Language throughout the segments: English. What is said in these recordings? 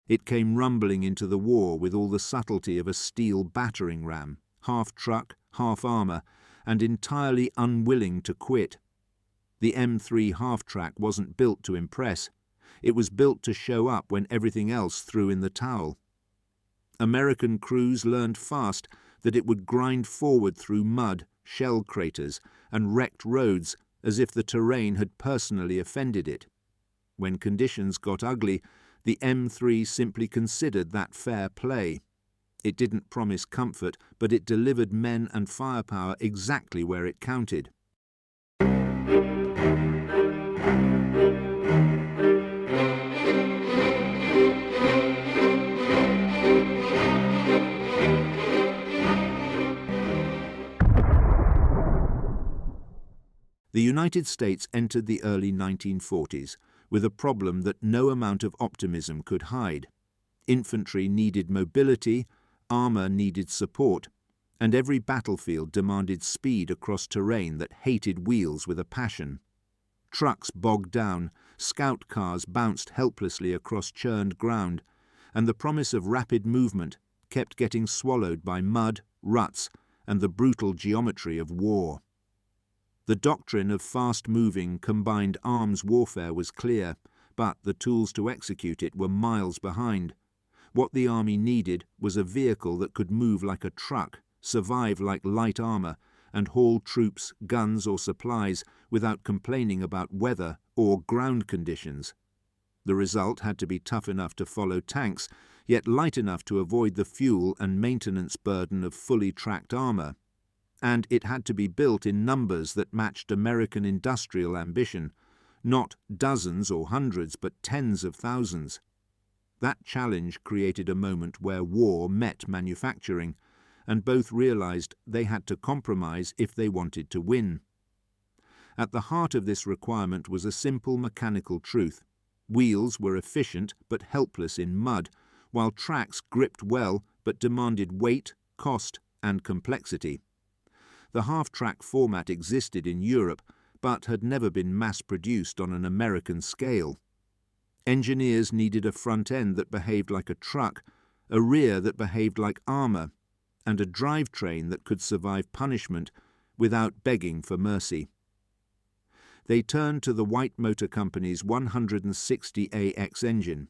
It came rumbling into the war with all the subtlety of a steel battering ram, half truck, half armour, and entirely unwilling to quit. The M3 half-track wasn't built to impress. It was built to show up when everything else threw in the towel. American crews learned fast that it would grind forward through mud, shell craters, and wrecked roads as if the terrain had personally offended it. When conditions got ugly, the M3 simply considered that fair play. It didn't promise comfort, but it delivered men and firepower exactly where it counted. The United States entered the early 1940s with a problem that no amount of optimism could hide. Infantry needed mobility, armour needed support, and every battlefield demanded speed across terrain that hated wheels with a passion. Trucks bogged down, scout cars bounced helplessly across churned ground, and the promise of rapid movement kept getting swallowed by mud, ruts, and the brutal geometry of war. The doctrine of fast-moving, combined arms warfare was clear, but the tools to execute it were miles behind. What the army needed was a vehicle that could move like a truck, survive like light armour, and haul troops, guns or supplies without complaining about weather or ground conditions. The result had to be tough enough to follow tanks, yet light enough to avoid the fuel and maintenance burden of fully tracked armour. And it had to be built in numbers that matched American industrial ambition, not dozens or hundreds, but tens of thousands. That challenge created a moment where war met manufacturing, and both realized they had to compromise if they wanted to win. At the heart of this requirement was a simple mechanical truth. Wheels were efficient but helpless in mud, while tracks gripped well but demanded weight, cost, and complexity. The half-track format existed in Europe, but had never been mass-produced on an American scale. Engineers needed a front end that behaved like a truck, a rear that behaved like armour, and a drivetrain that could survive punishment without begging for mercy. They turned to the White Motor Company's 160AX engine,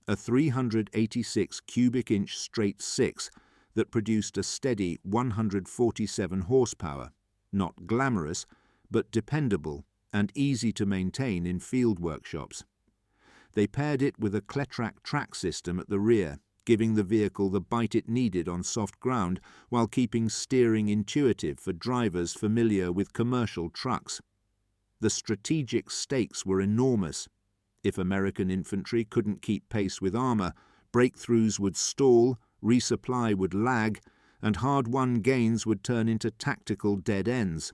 a 386 cubic inch straight six that produced a steady 147 horsepower, not glamorous, but dependable and easy to maintain in field workshops. They paired it with a Cletrac track system at the rear, giving the vehicle the bite it needed on soft ground while keeping steering intuitive for drivers familiar with commercial trucks. The strategic stakes were enormous. If American infantry couldn't keep pace with armour, breakthroughs would stall, resupply would lag, and hard-won gains would turn into tactical dead ends.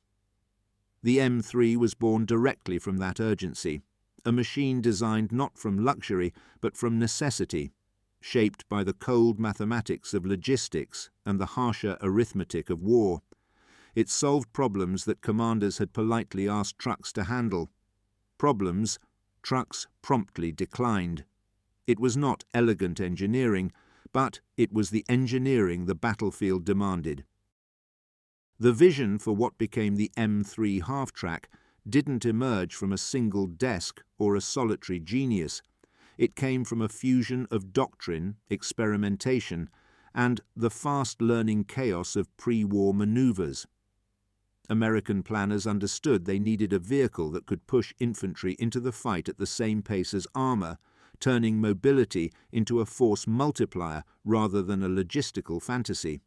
The M3 was born directly from that urgency, a machine designed not from luxury but from necessity, shaped by the cold mathematics of logistics and the harsher arithmetic of war. It solved problems that commanders had politely asked trucks to handle. Problems trucks promptly declined. It was not elegant engineering, but it was the engineering the battlefield demanded. The vision for what became the M3 half-track didn't emerge from a single desk or a solitary genius. It came from a fusion of doctrine, experimentation, and the fast-learning chaos of pre-war manoeuvres. American planners understood they needed a vehicle that could push infantry into the fight at the same pace as armour, turning mobility into a force multiplier rather than a logistical fantasy.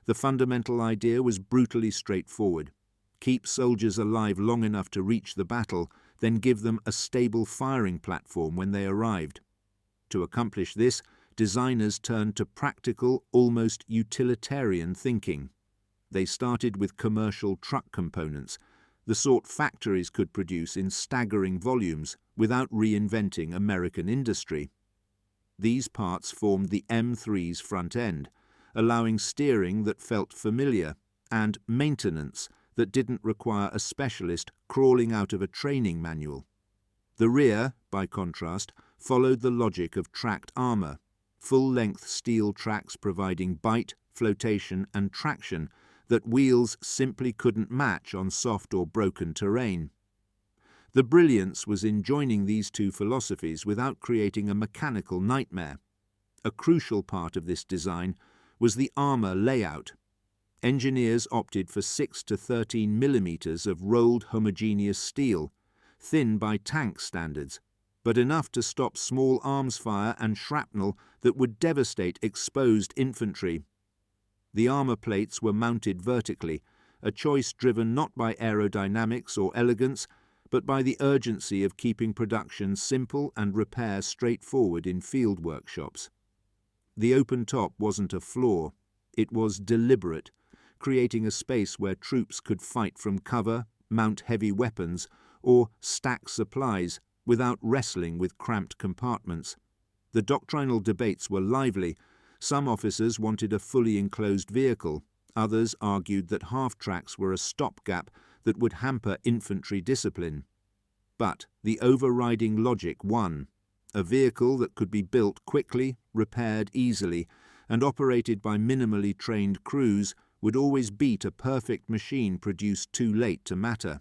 The fundamental idea was brutally straightforward. Keep soldiers alive long enough to reach the battle, then give them a stable firing platform when they arrived. To accomplish this, designers turned to practical, almost utilitarian thinking. They started with commercial truck components, the sort factories could produce in staggering volumes without reinventing American industry. These parts formed the M3's front end, allowing steering that felt familiar and maintenance that didn't require a specialist crawling out of a training manual. The rear, by contrast, followed the logic of tracked armour, full-length steel tracks providing bite, flotation and traction that wheels simply couldn't match on soft or broken terrain. The brilliance was in joining these two philosophies without creating a mechanical nightmare. A crucial part of this design was the armour layout. Engineers opted for 6 to 13 millimetres of rolled homogeneous steel, thin by tank standards, but enough to stop small arms fire and shrapnel that would devastate exposed infantry. The armour plates were mounted vertically, a choice driven not by aerodynamics or elegance, but by the urgency of keeping production simple and repair straightforward in field workshops. The open top wasn't a flaw, it was deliberate, creating a space where troops could fight from cover, mount heavy weapons, or stack supplies without wrestling with cramped compartments. The doctrinal debates were lively. Some officers wanted a fully enclosed vehicle, others argued that half-tracks were a stopgap that would hamper infantry discipline. But the overriding logic won. A vehicle that could be built quickly, repaired easily, and operated by minimally trained crews would always beat a perfect machine produced too late to matter.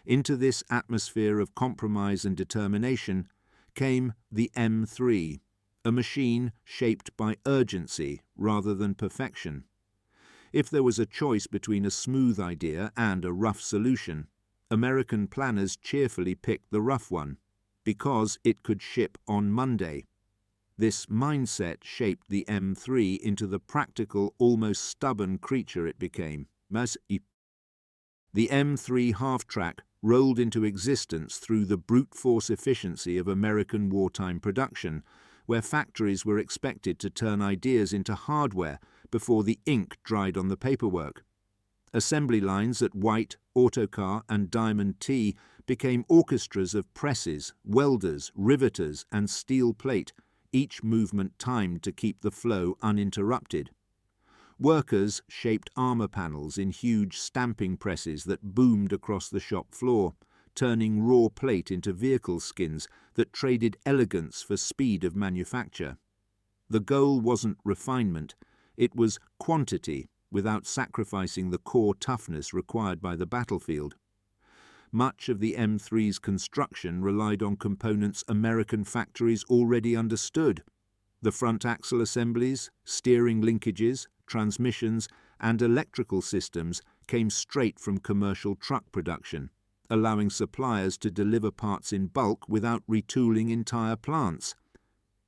Into this atmosphere of compromise and determination came the M3, a machine shaped by urgency rather than perfection. If there was a choice between a smooth idea and a rough solution, American planners cheerfully picked the rough one, because it could ship on Monday. This mindset shaped the M3 into the practical, almost stubborn creature it became. The M3 half-track rolled into existence through the brute force efficiency of American wartime production, where factories were expected to turn ideas into hardware before the ink dried on the paperwork. Assembly lines at White, Autocar and Diamond T became orchestras of presses, welders, riveters and steel plate, each movement timed to keep the flow uninterrupted. Workers shaped armour panels in huge stamping presses that boomed across the shop floor, turning raw plate into vehicle skins that traded elegance for speed of manufacture. The goal wasn't refinement, it was quantity without sacrificing the core toughness required by the battlefield. Much of the M3's construction relied on components American factories already understood. The front axle assemblies, steering linkages, transmissions and electrical systems came straight from commercial truck production, allowing suppliers to deliver parts in bulk without retooling entire plants.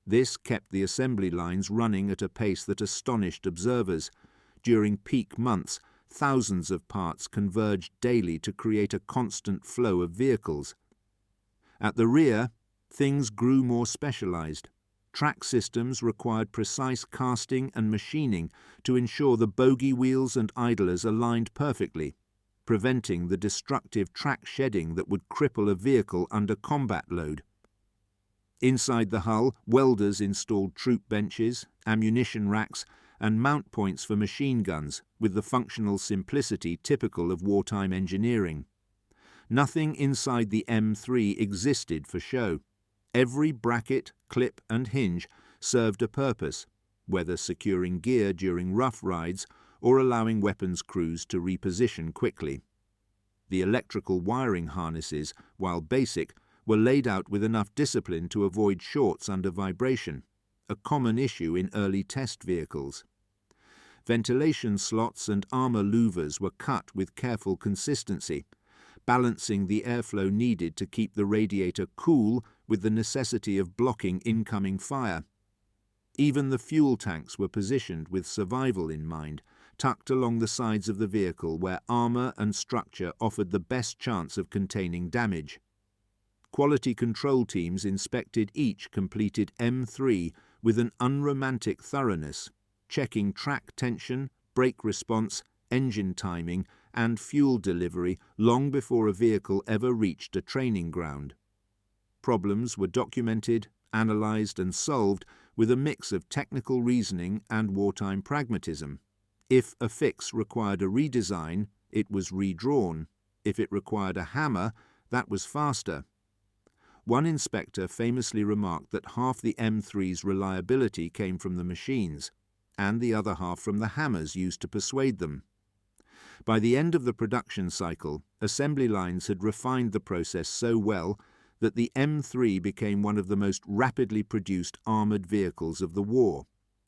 This kept the assembly lines running at a pace that astonished observers. During peak months, thousands of parts converged daily to create a constant flow of vehicles. At the rear, things grew more specialized. Track systems required precise casting and machining to ensure the bogie wheels and idlers aligned perfectly, preventing the destructive track shedding that would cripple a vehicle under combat load. Inside the hull, welders installed troop benches, ammunition racks, and mount points for machine guns, with the functional simplicity typical of wartime engineering. Nothing inside the M3 existed for show. Every bracket, clip and hinge served a purpose, whether securing gear during rough rides or allowing weapons crews to reposition quickly. The electrical wiring harnesses, while basic, were laid out with enough discipline to avoid shorts under vibration, a common issue in early test vehicles. Ventilation slots and armour louvers were cut with careful consistency, balancing the airflow needed to keep the radiator cool with the necessity of blocking incoming fire. Even the fuel tanks were positioned with survival in mind, tucked along the sides of the vehicle where armour and structure offered the best chance of containing damage. Quality control teams inspected each completed M3 with an unromantic thoroughness, checking track tension, brake response, engine timing, and fuel delivery long before a vehicle ever reached a training ground. Problems were documented, analysed and solved with a mix of technical reasoning and wartime pragmatism. If a fix required a redesign, it was redrawn. If it required a hammer, that was faster. One inspector famously remarked that half the M3's reliability came from the machines, and the other half from the hammers used to persuade them. By the end of the production cycle, assembly lines had refined the process so well that the M3 became one of the most rapidly produced armoured vehicles of the war,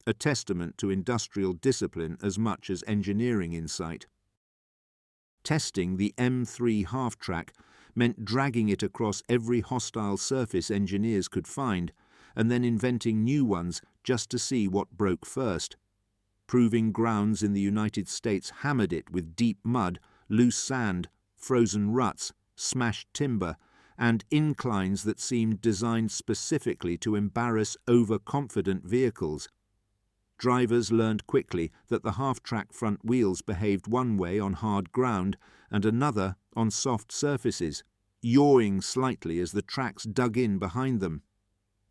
a testament to industrial discipline as much as engineering insight. Testing the M3 half-track meant dragging it across every hostile surface engineers could find, and then inventing new ones just to see what broke first. Proving grounds in the United States hammered it with deep mud, loose sand, frozen ruts, smashed timber, and inclines that seemed designed specifically to embarrass overconfident vehicles. Drivers learned quickly that the half-track front wheels behaved one way on hard ground and another on soft surfaces, yawing slightly as the tracks dug in behind them.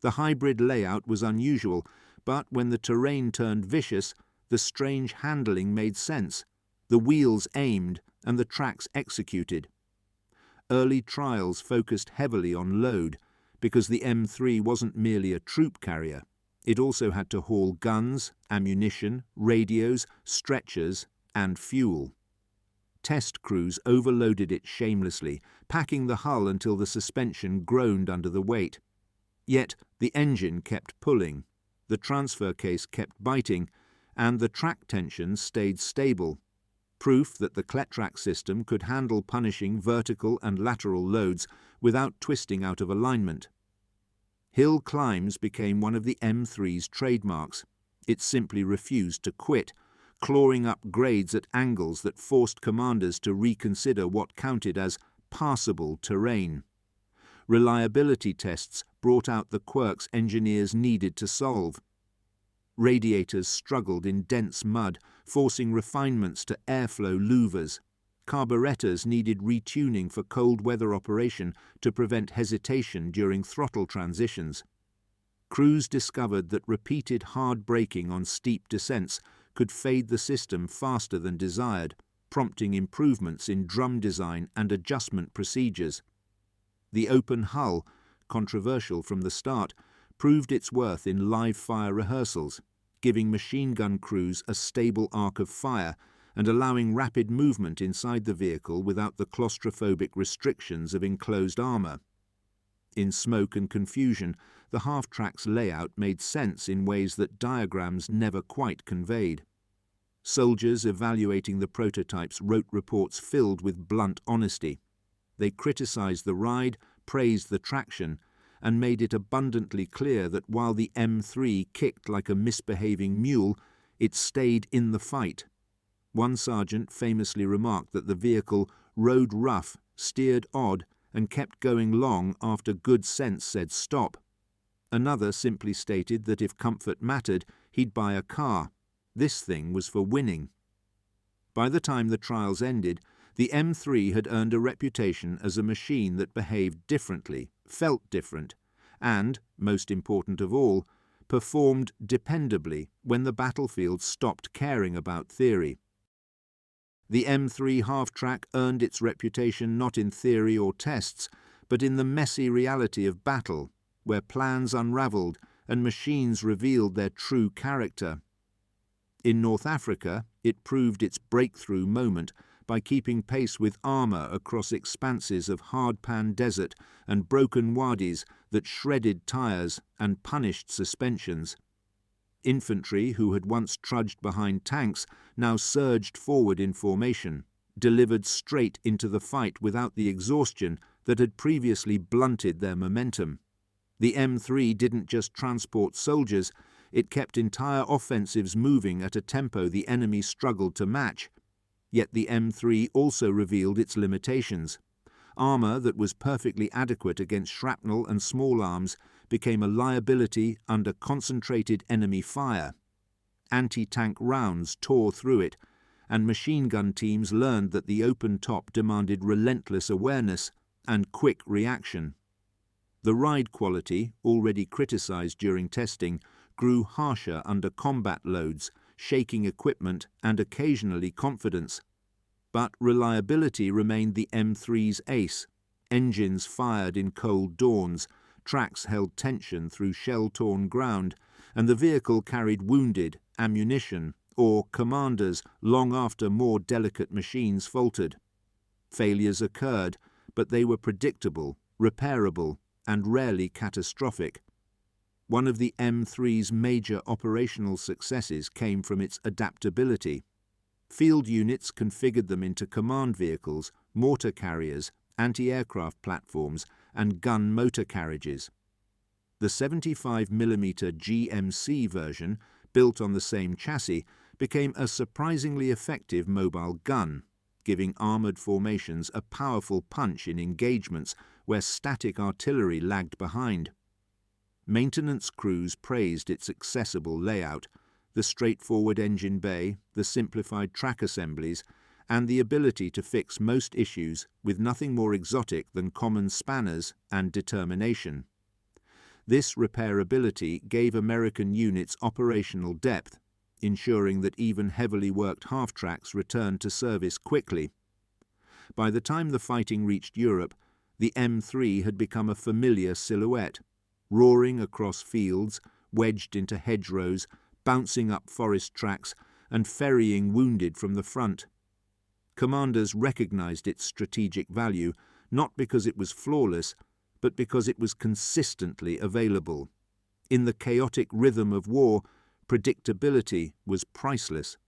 The hybrid layout was unusual, but when the terrain turned vicious, the strange handling made sense. The wheels aimed and the tracks executed. Early trials focused heavily on load, because the M3 wasn't merely a troop carrier. It also had to haul guns, ammunition, radios, stretchers, and fuel. Test crews overloaded it shamelessly, packing the hull until the suspension groaned under the weight. Yet the engine kept pulling, the transfer case kept biting, and the track tension stayed stable, proof that the Klettrak system could handle punishing vertical and lateral loads without twisting out of alignment. Hill climbs became one of the M3's trademarks. It simply refused to quit, clawing up grades at angles that forced commanders to reconsider what counted as passable terrain. Reliability tests brought out the quirks engineers needed to solve. Radiators struggled in dense mud, forcing refinements to airflow louvers. Carburetors needed retuning for cold weather operation to prevent hesitation during throttle transitions. Crews discovered that repeated hard braking on steep descents could fade the system faster than desired, prompting improvements in drum design and adjustment procedures. The open hull, controversial from the start, proved its worth in live fire rehearsals, giving machine gun crews a stable arc of fire and allowing rapid movement inside the vehicle without the claustrophobic restrictions of enclosed armour. In smoke and confusion, the half-track's layout made sense in ways that diagrams never quite conveyed. Soldiers evaluating the prototypes wrote reports filled with blunt honesty. They criticised the ride, praised the traction, and made it abundantly clear that while the M3 kicked like a misbehaving mule, it stayed in the fight. One sergeant famously remarked that the vehicle rode rough, steered odd, and kept going long after good sense said stop. Another simply stated that if comfort mattered, he'd buy a car. This thing was for winning. By the time the trials ended, the M3 had earned a reputation as a machine that behaved differently, felt different, and, most important of all, performed dependably when the battlefield stopped caring about theory. The M3 half-track earned its reputation not in theory or tests, but in the messy reality of battle, where plans unravelled and machines revealed their true character. In North Africa, it proved its breakthrough moment by keeping pace with armour across expanses of hard-pan desert and broken wadis that shredded tyres and punished suspensions. Infantry, who had once trudged behind tanks, now surged forward in formation, delivered straight into the fight without the exhaustion that had previously blunted their momentum. The M3 didn't just transport soldiers, it kept entire offensives moving at a tempo the enemy struggled to match. Yet the M3 also revealed its limitations. Armour that was perfectly adequate against shrapnel and small arms became a liability under concentrated enemy fire. Anti-tank rounds tore through it, and machine gun teams learned that the open top demanded relentless awareness and quick reaction. The ride quality, already criticised during testing, grew harsher under combat loads, shaking equipment and occasionally confidence. But reliability remained the M3's ace. engines fired in cold dawns, tracks held tension through shell-torn ground, and the vehicle carried wounded, ammunition, or commanders long after more delicate machines faltered. Failures occurred, but they were predictable, repairable, and rarely catastrophic. One of the M3's major operational successes came from its adaptability. Field units configured them into command vehicles, mortar carriers, anti-aircraft platforms, and gun motor carriages. The 75mm GMC version, built on the same chassis, became a surprisingly effective mobile gun, giving armoured formations a powerful punch in engagements where static artillery lagged behind. Maintenance crews praised its accessible layout, the straightforward engine bay, the simplified track assemblies, and the ability to fix most issues with nothing more exotic than common spanners and determination. This repairability gave American units operational depth, ensuring that even heavily worked half-tracks returned to service quickly. By the time the fighting reached Europe, the M3 had become a familiar silhouette, roaring across fields, wedged into hedgerows, bouncing up forest tracks, and ferrying wounded from the front. Commanders recognized its strategic value, not because it was flawless, but because it was consistently available. In the chaotic rhythm of war, predictability was priceless.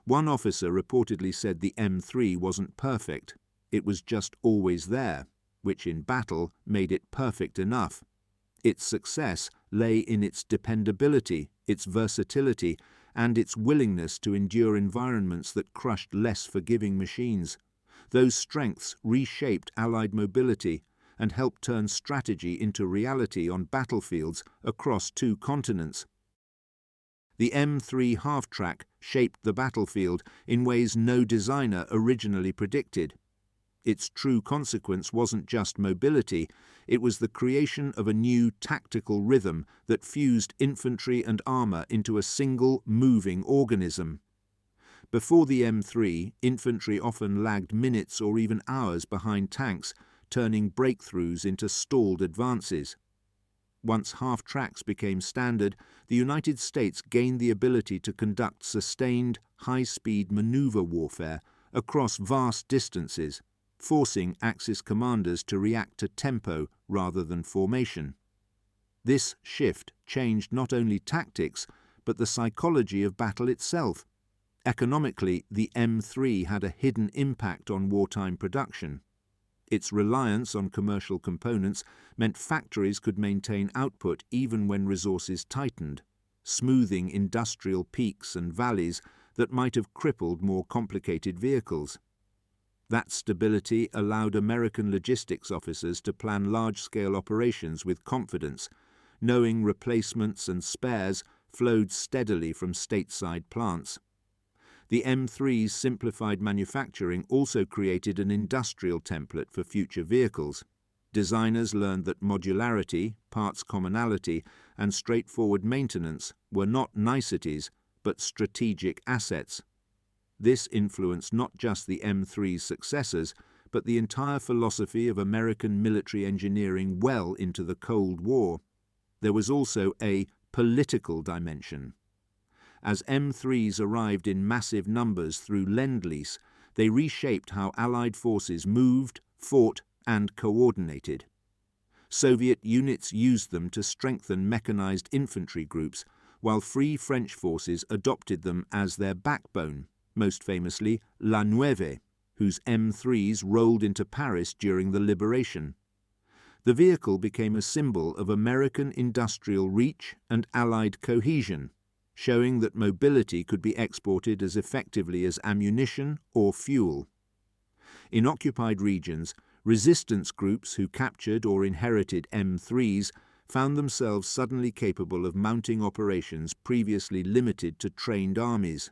One officer reportedly said the M3 wasn't perfect, it was just always there, which in battle made it perfect enough. Its success lay in its dependability, its versatility, and its willingness to endure environments that crushed less forgiving machines. Those strengths reshaped Allied mobility and helped turn strategy into reality on battlefields across 2 continents. The M3 half-track shaped the battlefield in ways no designer originally predicted. Its true consequence wasn't just mobility, it was the creation of a new tactical rhythm that fused infantry and armour into a single moving organism. Before the M3, infantry often lagged minutes or even hours behind tanks, turning breakthroughs into stalled advances. Once half-tracks became standard, the United States gained the ability to conduct sustained, high-speed manoeuvre warfare across vast distances, forcing Axis commanders to react to tempo rather than formation. This shift changed not only tactics, but the psychology of battle itself. Economically, the M3 had a hidden impact on wartime production. Its reliance on commercial components meant factories could maintain output even when resources tightened, smoothing industrial peaks and valleys that might have crippled more complicated vehicles. That stability allowed American logistics officers to plan large-scale operations with confidence, knowing replacements and spares flowed steadily from stateside plants. The M3's simplified manufacturing also created an industrial template for future vehicles. Designers learned that modularity, parts commonality, and straightforward maintenance were not niceties, but strategic assets. This influenced not just the M3's successors, but the entire philosophy of American military engineering well into the Cold War. There was also a political dimension. As M3s arrived in massive numbers through Lend-Lease, they reshaped how Allied forces moved, fought, and coordinated. Soviet units used them to strengthen mechanized infantry groups, while Free French forces adopted them as their backbone, most famously La Neuve, whose M3s rolled into Paris during the Liberation. The vehicle became a symbol of American industrial reach and Allied cohesion, showing that mobility could be exported as effectively as ammunition or fuel. In occupied regions, resistance groups who captured or inherited M3s found themselves suddenly capable of mounting operations previously limited to trained armies.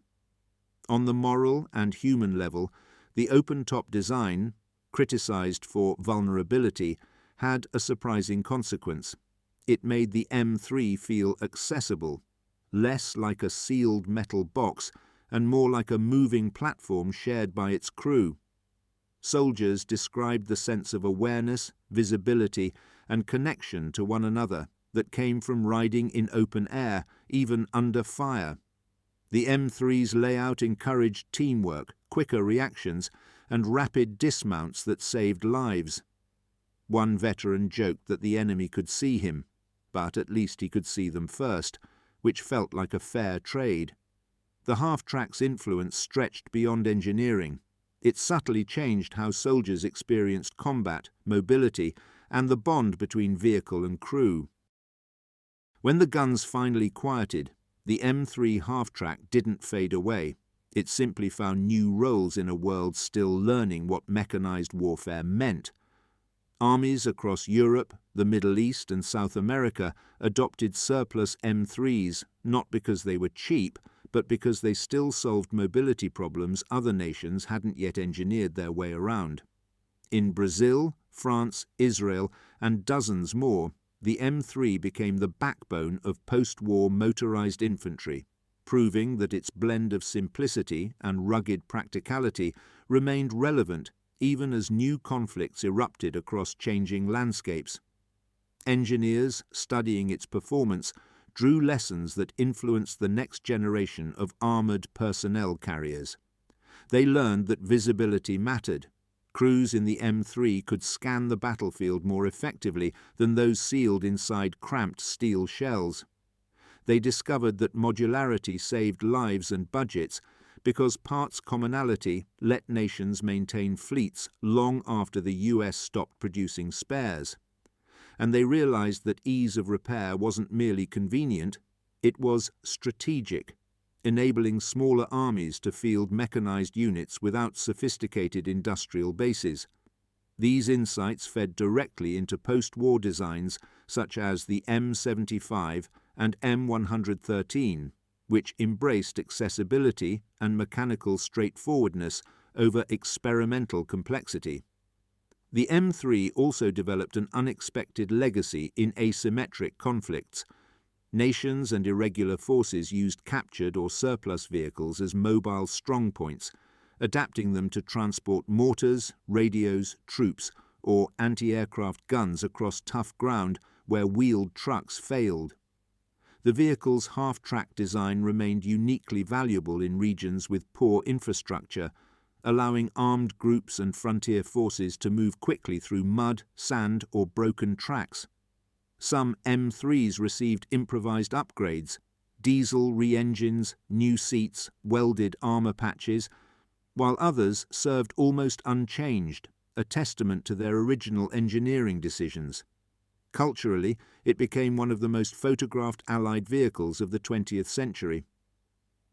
On the moral and human level, the open-top design, criticized for vulnerability, had a surprising consequence. It made the M3 feel accessible, less like a sealed metal box and more like a moving platform shared by its crew. soldiers described the sense of awareness, visibility, and connection to one another that came from riding in open air, even under fire. The M3's layout encouraged teamwork, quicker reactions, and rapid dismounts that saved lives. One veteran joked that the enemy could see him, but at least he could see them first, which felt like a fair trade. The half-track's influence stretched beyond engineering. It subtly changed how soldiers experienced combat, mobility, and the bond between vehicle and crew. When the guns finally quieted, the M3 half-track didn't fade away. It simply found new roles in a world still learning what mechanized warfare meant. Armies across Europe, the Middle East, and South America adopted surplus M3s, not because they were cheap, but because they still solved mobility problems other nations hadn't yet engineered their way around. In Brazil, France, Israel, and dozens more, the M3 became the backbone of post-war motorized infantry, proving that its blend of simplicity and rugged practicality remained relevant even as new conflicts erupted across changing landscapes. Engineers studying its performance drew lessons that influenced the next generation of armoured personnel carriers. They learned that visibility mattered. Crews in the M3 could scan the battlefield more effectively than those sealed inside cramped steel shells. They discovered that modularity saved lives and budgets because parts commonality let nations maintain fleets long after the US stopped producing spares. And they realized that ease of repair wasn't merely convenient, it was strategic, enabling smaller armies to field mechanized units without sophisticated industrial bases. These insights fed directly into post-war designs such as the M75 and M113, which embraced accessibility and mechanical straightforwardness over experimental complexity. The M3 also developed an unexpected legacy in asymmetric conflicts. Nations and irregular forces used captured or surplus vehicles as mobile strongpoints, adapting them to transport mortars, radios, troops, or anti-aircraft guns across tough ground where wheeled trucks failed. The vehicle's half-track design remained uniquely valuable in regions with poor infrastructure, allowing armed groups and frontier forces to move quickly through mud, sand, or broken tracks. Some M3s received improvised upgrades, diesel re-engines, new seats, welded armour patches, while others served almost unchanged, a testament to their original engineering decisions. Culturally, it became one of the most photographed Allied vehicles of the 20th century.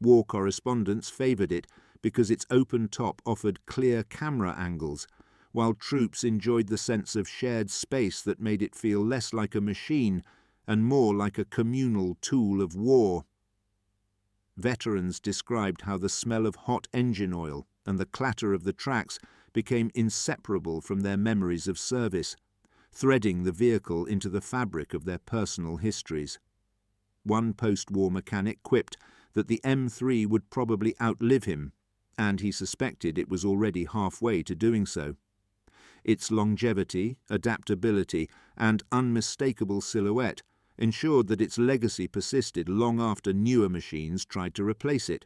War correspondents favoured it because its open top offered clear camera angles, while troops enjoyed the sense of shared space that made it feel less like a machine and more like a communal tool of war. Veterans described how the smell of hot engine oil and the clatter of the tracks became inseparable from their memories of service, threading the vehicle into the fabric of their personal histories. One post-war mechanic quipped that the M3 would probably outlive him, and he suspected it was already halfway to doing so. Its longevity, adaptability, and unmistakable silhouette ensured that its legacy persisted long after newer machines tried to replace it.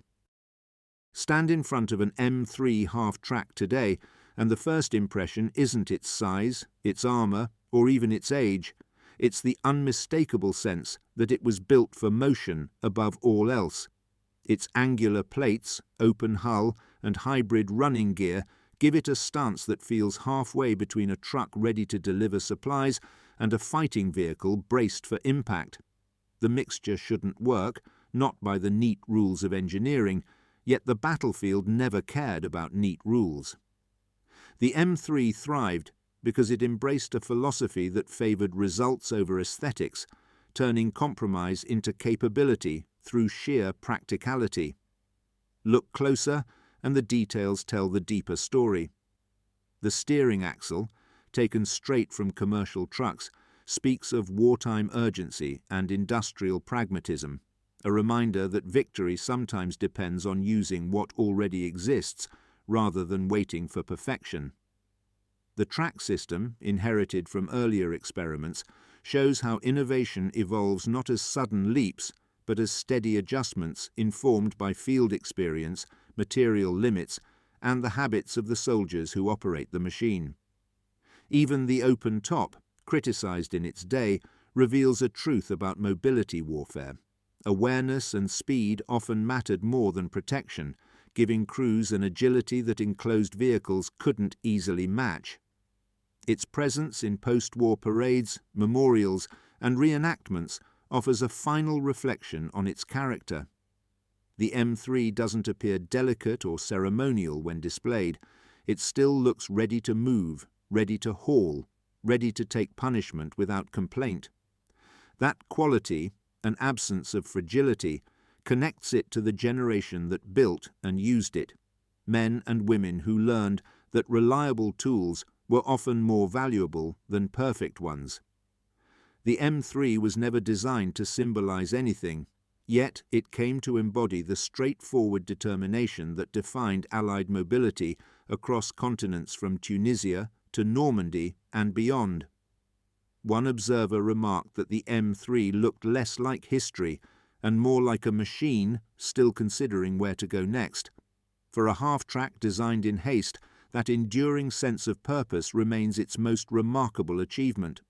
Stand in front of an M3 half-track today, and the first impression isn't its size, its armour, or even its age. It's the unmistakable sense that it was built for motion above all else. Its angular plates, open hull, and hybrid running gear give it a stance that feels halfway between a truck ready to deliver supplies and a fighting vehicle braced for impact. The mixture shouldn't work, not by the neat rules of engineering, yet the battlefield never cared about neat rules. The M3 thrived because it embraced a philosophy that favoured results over aesthetics, turning compromise into capability through sheer practicality. Look closer, and the details tell the deeper story. The steering axle, taken straight from commercial trucks, speaks of wartime urgency and industrial pragmatism, a reminder that victory sometimes depends on using what already exists rather than waiting for perfection. The track system, inherited from earlier experiments, shows how innovation evolves not as sudden leaps, but as steady adjustments informed by field experience, material limits, and the habits of the soldiers who operate the machine. Even the open top, criticized in its day, reveals a truth about mobility warfare. Awareness and speed often mattered more than protection, giving crews an agility that enclosed vehicles couldn't easily match. Its presence in post-war parades, memorials, and reenactments offers a final reflection on its character. The M3 doesn't appear delicate or ceremonial when displayed. It still looks ready to move, ready to haul, ready to take punishment without complaint. That quality, an absence of fragility, connects it to the generation that built and used it, men and women who learned that reliable tools were often more valuable than perfect ones. The M3 was never designed to symbolize anything, yet it came to embody the straightforward determination that defined Allied mobility across continents from Tunisia to Normandy and beyond. One observer remarked that the M3 looked less like history and more like a machine still considering where to go next. For a half-track designed in haste, that enduring sense of purpose remains its most remarkable achievement.